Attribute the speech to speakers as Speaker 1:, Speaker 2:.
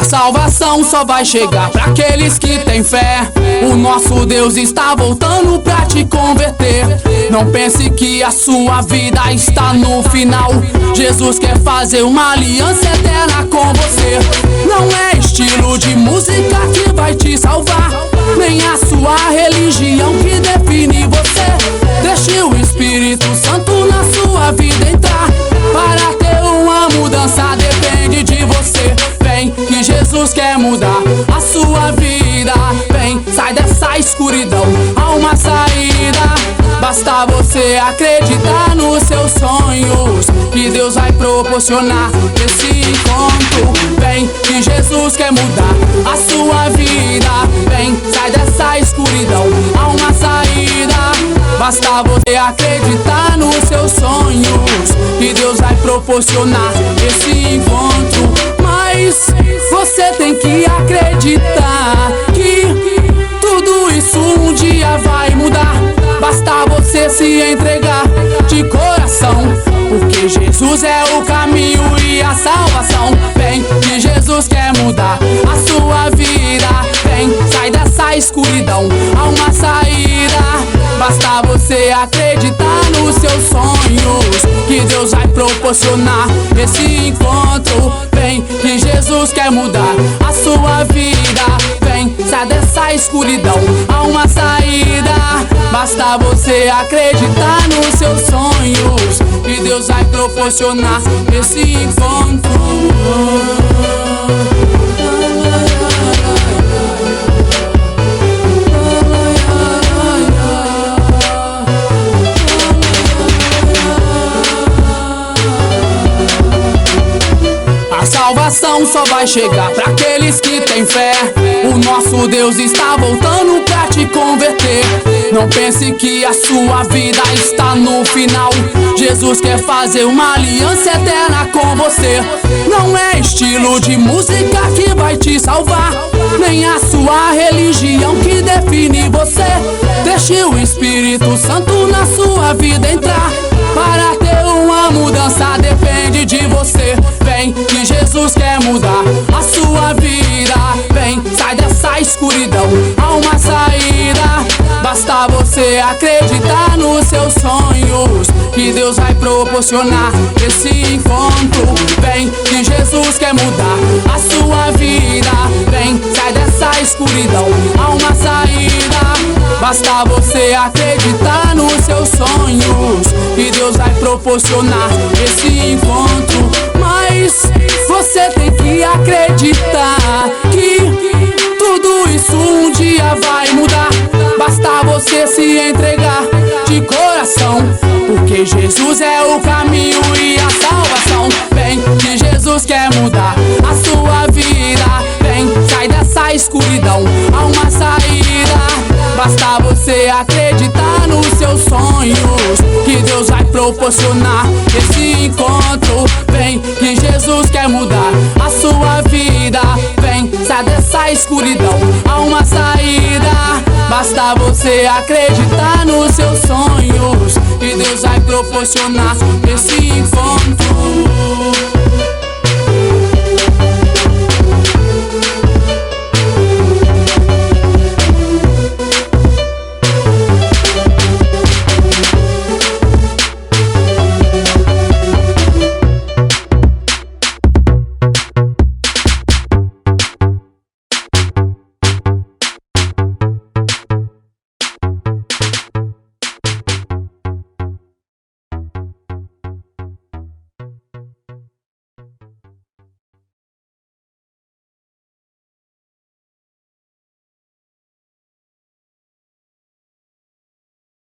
Speaker 1: salvação só vai chegar pra aqueles que têm fé. O nosso Deus está voltando pra te converter. Não pense que a sua vida está no final. Jesus quer fazer uma aliança eterna com você. Não é estilo de música que vai te salvar, nem a sua religião que define você. Deixe o Espírito Santo na sua vida entrar. Para ter uma mudança depende de você. Vem que Jesus quer mudar a sua vida. Vem, sai dessa escuridão, há uma saída. Basta você acreditar nos seus sonhos, que Deus vai proporcionar esse encontro. Vem que Jesus quer mudar a sua vida. Vem, sai dessa escuridão, há uma saída. Basta você acreditar nos seus sonhos, que Deus vai proporcionar esse encontro. Mas você tem que acreditar que tudo isso um dia vai mudar. Basta você se entregar de coração, porque Jesus é o caminho e a salvação. Vem que Jesus quer mudar a sua vida. Vem, sai dessa escuridão, há uma saída. Basta você acreditar nos seus sonhos, que Deus vai proporcionar esse encontro. Vem que Jesus quer mudar a sua vida. Vem, sai dessa escuridão, há uma saída. Basta você acreditar nos seus sonhos, que Deus vai proporcionar esse encontro. A salvação só vai chegar pra aqueles que têm fé. O nosso Deus está voltando pra te converter. Não pense que a sua vida está no final. Jesus quer fazer uma aliança eterna com você. Não é estilo de música que vai te salvar, nem a sua religião que define você. Deixe o Espírito Santo na sua vida entrar. Para ter uma mudança depende de você. Vem que Jesus quer mudar a sua vida. Vem, sai dessa escuridão, há uma saída. Basta você acreditar nos seus sonhos, que Deus vai proporcionar esse encontro. Vem que Jesus quer mudar a sua vida. Vem, sai dessa escuridão, há uma saída. Basta você acreditar nos seus sonhos, que Deus vai proporcionar esse encontro. Mas você tem que acreditar que tudo isso um dia vai mudar. Basta você se entregar de coração, porque Jesus é o caminho e a salvação. Vem que Jesus quer mudar a sua vida. Vem, sai dessa escuridão, há uma saída. Basta você acreditar nos seus sonhos, que Deus vai proporcionar esse encontro. Vem que Jesus quer mudar a sua vida. Vem, sai dessa escuridão, há uma saída. Basta você acreditar nos seus sonhos, que Deus vai proporcionar esse encontro.